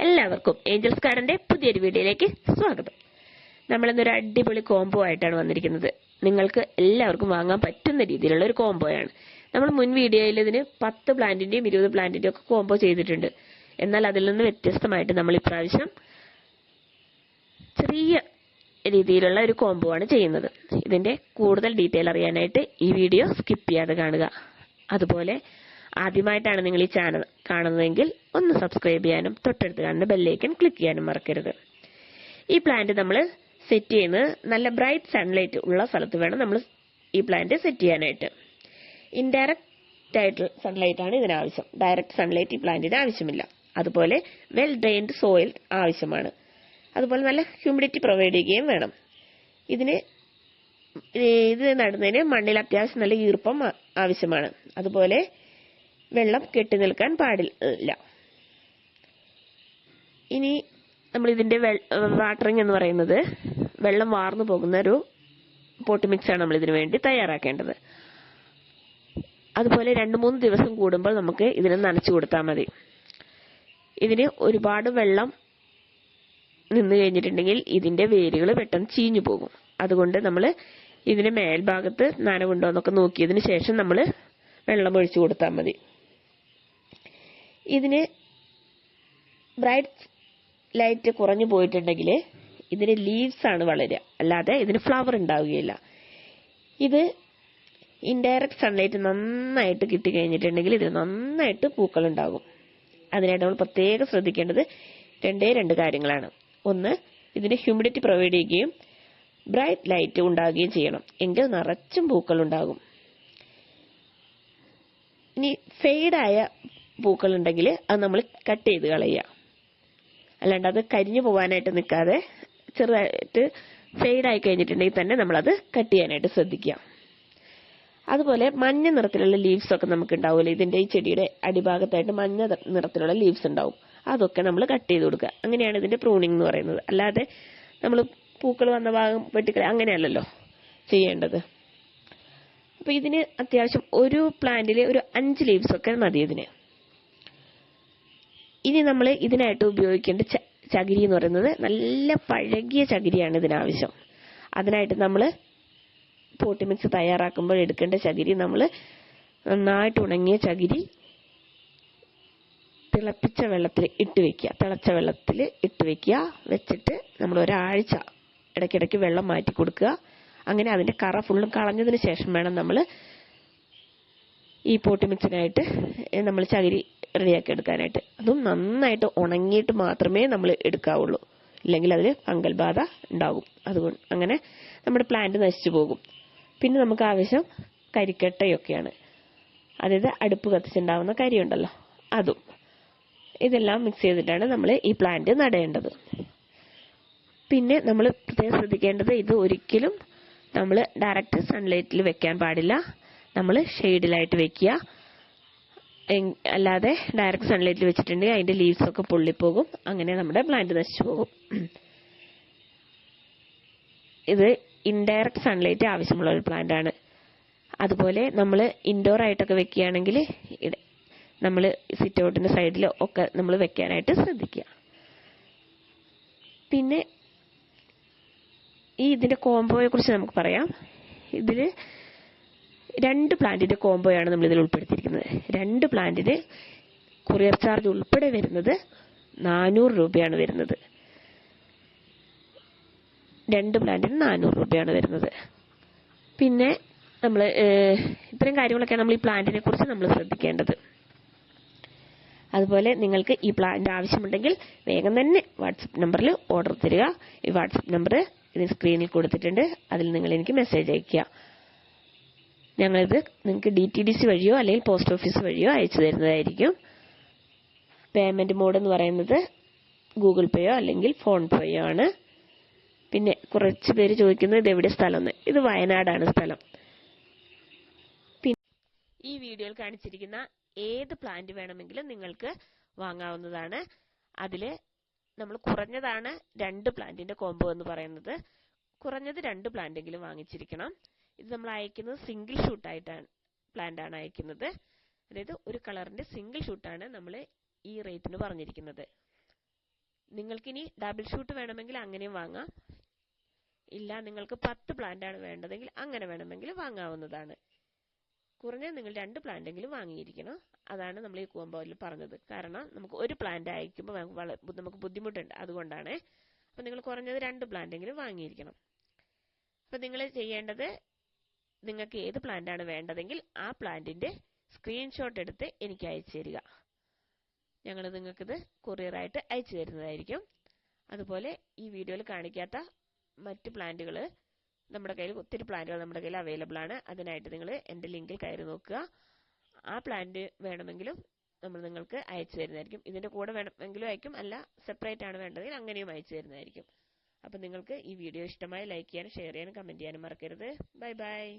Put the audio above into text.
എല്ലാവർക്കും ഏഞ്ചൽസ് ഗാർഡന്റെ പുതിയൊരു വീഡിയോയിലേക്ക് സ്വാഗതം. നമ്മളിന്നൊരു അടിപൊളി കോംബോ ആയിട്ടാണ് വന്നിരിക്കുന്നത്. നിങ്ങൾക്ക് എല്ലാവർക്കും വാങ്ങാൻ പറ്റുന്ന രീതിയിലുള്ള ഒരു കോംബോയാണ്. നമ്മൾ മുൻ വീഡിയോയിൽ ഇതിന് 10 പ്ലാന്റിന്റെയും 20 പ്ലാന്റിന്റെയും ഒക്കെ കോംബോ ചെയ്തിട്ടുണ്ട്. എന്നാൽ അതിൽ നിന്ന് വ്യത്യസ്തമായിട്ട് നമ്മൾ ഇപ്രാവശ്യം ചെറിയ രീതിയിലുള്ള ഒരു കോംബോ ആണ് ചെയ്യുന്നത്. ഇതിന്റെ കൂടുതൽ ഡീറ്റെയിൽ അറിയാനായിട്ട് ഈ വീഡിയോ സ്കിപ്പ് ചെയ്യാതെ കാണുക. അതുപോലെ ആദ്യമായിട്ടാണ് നിങ്ങൾ ഈ ചാനൽ കാണുന്നതെങ്കിൽ ഒന്ന് സബ്സ്ക്രൈബ് ചെയ്യാനും തൊട്ടടുത്ത് കാണുന്ന ബെല്ലൈക്കൺ ക്ലിക്ക് ചെയ്യാനും മറക്കരുത്. ഈ പ്ലാന്റ് നമ്മൾ സെറ്റ് ചെയ്യുന്നത് നല്ല ബ്രൈറ്റ് സൺലൈറ്റ് ഉള്ള സ്ഥലത്ത് വേണം നമ്മൾ ഈ പ്ലാന്റ് സെറ്റ് ചെയ്യാനായിട്ട്. ഇൻഡയറക്റ്റ് ആയിട്ടുള്ള സൺലൈറ്റ് ആണ് ഇതിനാവശ്യം. ഡയറക്റ്റ് സൺലൈറ്റ് ഈ പ്ലാന്റിന് ആവശ്യമില്ല. അതുപോലെ വെൽ ഡ്രെയിൻഡ് സോയിൽ ആവശ്യമാണ്. അതുപോലെ നല്ല ഹ്യൂമിഡിറ്റി പ്രൊവൈഡ് ചെയ്യുകയും വേണം. ഇത് നടുന്നതിന് മണ്ണിൽ അത്യാവശ്യം നല്ല ഈർപ്പം ആവശ്യമാണ്. അതുപോലെ വെള്ളം കെട്ടി നിൽക്കാൻ പാടില്ല. ഇനി നമ്മൾ ഇതിന്റെ വാട്ടറിംഗ് എന്ന് പറയുന്നത് വെള്ളം വാർന്നു പോകുന്ന ഒരു പോട്ട് മിക്സ് ആണ് നമ്മൾ ഇതിനു വേണ്ടി തയ്യാറാക്കേണ്ടത്. അതുപോലെ 2-3 ദിവസം കൂടുമ്പോൾ നമുക്ക് ഇതിനെ നനച്ചു കൊടുത്താൽ മതി. ഇതിന് ഒരുപാട് വെള്ളം നിന്ന് കഴിഞ്ഞിട്ടുണ്ടെങ്കിൽ ഇതിന്റെ വേരുകൾ പെട്ടെന്ന് ചീഞ്ഞു പോകും. അതുകൊണ്ട് നമ്മൾ ഇതിന്റെ മേൽഭാഗത്ത് നനവുണ്ടോ എന്നൊക്കെ നോക്കിയതിന് ശേഷം നമ്മൾ വെള്ളം ഒഴിച്ചു കൊടുത്താൽ മതി. ഇതിന് ബ്രൈറ്റ് ലൈറ്റ് കുറഞ്ഞു പോയിട്ടുണ്ടെങ്കിൽ ഇതിന് ലീവ്സ് ആണ് വളരുക, അല്ലാതെ ഇതിന് ഫ്ലവർ ഉണ്ടാവുകയില്ല. ഇത് ഇൻഡയറക്റ്റ് സൺലൈറ്റ് നന്നായിട്ട് കിട്ടിക്കഴിഞ്ഞിട്ടുണ്ടെങ്കിൽ ഇതിന് നന്നായിട്ട് പൂക്കൾ ഉണ്ടാകും. അതിനായിട്ട് നമ്മൾ പ്രത്യേകം ശ്രദ്ധിക്കേണ്ടത് 2 കാര്യങ്ങളാണ്. ഒന്ന്, ഇതിന് ഹ്യൂമിഡിറ്റി പ്രൊവൈഡ് ചെയ്യുകയും ബ്രൈറ്റ് ലൈറ്റ് ഉണ്ടാകുകയും ചെയ്യണം. എങ്കിൽ നിറച്ചും പൂക്കൾ ഉണ്ടാകും. ഇനി ഫെയ്ഡായ പൂക്കൾ ഉണ്ടെങ്കിൽ അത് നമ്മൾ കട്ട് ചെയ്ത് കളയുക. അല്ലാണ്ട് അത് കരിഞ്ഞു പോകാനായിട്ട് നിൽക്കാതെ ചെറുതായിട്ട് ഫെയ്ഡായി കഴിഞ്ഞിട്ടുണ്ടെങ്കിൽ തന്നെ നമ്മളത് കട്ട് ചെയ്യാനായിട്ട് ശ്രദ്ധിക്കുക. അതുപോലെ മഞ്ഞ നിറത്തിലുള്ള ലീവ്സ് ഒക്കെ നമുക്ക് ഉണ്ടാവില്ല. ഇതിന്റെ ഈ ചെടിയുടെ അടിഭാഗത്തായിട്ട് മഞ്ഞ നിറത്തിലുള്ള ലീവ്സ് ഉണ്ടാവും. അതൊക്കെ നമ്മൾ കട്ട് ചെയ്ത് കൊടുക്കുക. അങ്ങനെയാണ് ഇതിന്റെ പ്രൂണിംഗ് എന്ന് പറയുന്നത്. അല്ലാതെ നമ്മൾ പൂക്കൾ വന്ന ഭാഗം വെട്ടിക്കള അങ്ങനെയല്ലല്ലോ ചെയ്യേണ്ടത്. അപ്പൊ ഇതിന് അത്യാവശ്യം ഒരു പ്ലാന്റില് ഒരു 5 ലീവ്സ് ഒക്കെ മതി ഇതിന്. ഇനി നമ്മൾ ഇതിനായിട്ട് ഉപയോഗിക്കേണ്ട ചകിരി എന്ന് പറയുന്നത് നല്ല പഴകിയ ചകിരിയാണ് ഇതിനാവശ്യം. അതിനായിട്ട് നമ്മൾ പോട്ടി മിക്സ് തയ്യാറാക്കുമ്പോൾ എടുക്കേണ്ട ചകിരി നമ്മൾ നന്നായിട്ട് ഉണങ്ങിയ ചകിരി തിളച്ച വെള്ളത്തിൽ ഇട്ട് വെക്കുക. വെച്ചിട്ട് നമ്മൾ ഒരാഴ്ച ഇടയ്ക്കിടയ്ക്ക് വെള്ളം മാറ്റി കൊടുക്കുക. അങ്ങനെ അതിന്റെ കറ ഫുള്ളും കളഞ്ഞതിന് ശേഷം വേണം നമ്മൾ ഈ പോട്ടി മിക്സിനായിട്ട് നമ്മൾ ചകിരി റെഡിയാക്കി എടുക്കാനായിട്ട്. അതും നന്നായിട്ട് ഉണങ്ങിയിട്ട് മാത്രമേ നമ്മൾ എടുക്കാവുള്ളൂ. ഇല്ലെങ്കിൽ അതിൽ ഫംഗൽ ബാധ ഉണ്ടാകും. അതുകൊണ്ട് അങ്ങനെ നമ്മുടെ പ്ലാന്റ് നശിച്ചു പോകും. പിന്നെ നമുക്ക് ആവശ്യം കരിക്കട്ടയൊക്കെയാണ്. അതായത് അടുപ്പ് കത്തിച്ചുണ്ടാവുന്ന കരിയുണ്ടല്ലോ, അതും. ഇതെല്ലാം മിക്സ് ചെയ്തിട്ടാണ് നമ്മൾ ഈ പ്ലാന്റ് നടേണ്ടത്. പിന്നെ നമ്മൾ പ്രത്യേകം ശ്രദ്ധിക്കേണ്ടത്, ഇത് ഒരിക്കലും നമ്മൾ ഡയറക്റ്റ് സൺലൈറ്റിൽ വെക്കാൻ പാടില്ല. നമ്മൾ ഷെയ്ഡിലായിട്ട് വെക്കുക. അല്ലാതെ ഡയറക്റ്റ് സൺലൈറ്റിൽ വെച്ചിട്ടുണ്ടെങ്കിൽ അതിന്റെ ലീവ്സ് ഒക്കെ പൊള്ളിപ്പോകും. അങ്ങനെ നമ്മുടെ പ്ലാന്റ് നശിച്ചു പോകും. ഇത് ഇൻഡയറക്റ്റ് സൺലൈറ്റ് ആവശ്യമുള്ള ഒരു പ്ലാന്റ് ആണ്. അതുപോലെ നമ്മൾ ഇൻഡോർ ആയിട്ടൊക്കെ വെക്കുകയാണെങ്കിൽ നമ്മൾ സിറ്റ് ഔട്ടിന്റെ സൈഡിൽ ഒക്കെ നമ്മൾ വെക്കാനായിട്ട് ശ്രദ്ധിക്കുക. പിന്നെ ഇതിന്റെ കോംബോയെ കുറിച്ച് നമുക്ക് പറയാം. ഇതില് 2 പ്ലാന്റിന്റെ കോംബോയാണ് നമ്മൾ ഇതിൽ ഉൾപ്പെടുത്തിയിരിക്കുന്നത്. 2 പ്ലാന്റിന് കൊറിയർ ചാർജ് ഉൾപ്പെടെ വരുന്നത് 400 രൂപയാണ് വരുന്നത്. 2 പ്ലാന്റിന് 400 രൂപയാണ് വരുന്നത്. പിന്നെ നമ്മൾ ഇത്രയും കാര്യങ്ങളൊക്കെയാണ് നമ്മൾ ഈ പ്ലാന്റിനെ കുറിച്ച് നമ്മൾ ശ്രദ്ധിക്കേണ്ടത്. അതുപോലെ നിങ്ങൾക്ക് ഈ പ്ലാന്റ് ആവശ്യമുണ്ടെങ്കിൽ വേഗം തന്നെ വാട്സപ്പ് നമ്പറിൽ ഓർഡർ തരിക. ഈ വാട്സപ്പ് നമ്പർ ഇതിന് സ്ക്രീനിൽ കൊടുത്തിട്ടുണ്ട്. അതിൽ നിങ്ങൾ എനിക്ക് മെസ്സേജ് അയയ്ക്കുക. ഞങ്ങളിത് നിങ്ങൾക്ക് DTDC വഴിയോ അല്ലെങ്കിൽ പോസ്റ്റ് ഓഫീസ് വഴിയോ അയച്ചു തരുന്നതായിരിക്കും. പേയ്മെന്റ് മോഡ് എന്ന് പറയുന്നത് ഗൂഗിൾ പേയോ അല്ലെങ്കിൽ ഫോൺ പേയോ ആണ്. പിന്നെ കുറച്ച് പേര് ചോദിക്കുന്നത് ഇത് എവിടെ സ്ഥലം എന്ന്. ഇത് വയനാടാണ് സ്ഥലം. പിന്നെ ഈ വീഡിയോയിൽ കാണിച്ചിരിക്കുന്ന ഏത് പ്ലാന്റ് വേണമെങ്കിലും നിങ്ങൾക്ക് വാങ്ങാവുന്നതാണ്. അതില് നമ്മൾ കുറഞ്ഞതാണ് 2 പ്ലാന്റിന്റെ കോംബോ എന്ന് പറയുന്നത്. കുറഞ്ഞത് 2 പ്ലാന്റെങ്കിലും വാങ്ങിച്ചിരിക്കണം. ഇത് നമ്മൾ അയക്കുന്നത് സിംഗിൾ ഷൂട്ട് ആയിട്ടാണ് പ്ലാന്റ് ആണ് അയക്കുന്നത്. അതായത് ഒരു കളറിന്റെ സിംഗിൾ ഷൂട്ടാണ് നമ്മൾ ഈ റേറ്റിന് പറഞ്ഞിരിക്കുന്നത്. നിങ്ങൾക്കിനി ഡബിൾ ഷൂട്ട് വേണമെങ്കിൽ അങ്ങനെയും വാങ്ങാം. ഇല്ല നിങ്ങൾക്ക് 10 പ്ലാന്റ് ആണ് വേണ്ടതെങ്കിൽ അങ്ങനെ വേണമെങ്കിൽ വാങ്ങാവുന്നതാണ്. കുറഞ്ഞത് നിങ്ങൾ 2 പ്ലാന്റെങ്കിലും വാങ്ങിയിരിക്കണം. അതാണ് നമ്മൾ ഈ കോംബോയിൽ പറഞ്ഞത്. കാരണം നമുക്ക് ഒരു പ്ലാന്റ് അയക്കുമ്പോൾ നമുക്ക് ബുദ്ധിമുട്ടുണ്ട്. അതുകൊണ്ടാണ്. അപ്പോൾ നിങ്ങൾ കുറഞ്ഞത് 2 പ്ലാന്റെങ്കിലും വാങ്ങിയിരിക്കണം. അപ്പോൾ നിങ്ങൾ ചെയ്യേണ്ടത് നിങ്ങൾക്ക് ഏത് പ്ലാന്റ് ആണ് വേണ്ടതെങ്കിൽ ആ പ്ലാന്റിന്റെ സ്ക്രീൻഷോട്ട് എടുത്ത് എനിക്ക് അയച്ചു തരിക. ഞങ്ങൾ നിങ്ങൾക്കിത് കൊറിയറായിട്ട് അയച്ചു തരുന്നതായിരിക്കും. അതുപോലെ ഈ വീഡിയോയിൽ കാണിക്കാത്ത മറ്റ് പ്ലാന്റുകൾ നമ്മുടെ കയ്യിൽ ഒത്തിരി പ്ലാന്റുകൾ നമ്മുടെ കയ്യിൽ അവൈലബിൾ ആണ്. അതിനായിട്ട് നിങ്ങൾ എൻ്റെ ലിങ്കിൽ കയറി നോക്കുക. ആ പ്ലാന്റ് വേണമെങ്കിലും നമ്മൾ നിങ്ങൾക്ക് അയച്ചു തരുന്നതായിരിക്കും. ഇതിന്റെ കൂടെ വേണമെങ്കിലും അയക്കും. അല്ല സെപ്പറേറ്റ് ആണ് വേണ്ടതെങ്കിൽ അങ്ങനെയും അയച്ചു തരുന്നതായിരിക്കും. അപ്പോൾ നിങ്ങൾക്ക് ഈ വീഡിയോ ഇഷ്ടമായി ലൈക്ക് ചെയ്യാനും ഷെയർ ചെയ്യാനും കമന്റ് ചെയ്യാനും മറക്കരുത്. Bye bye.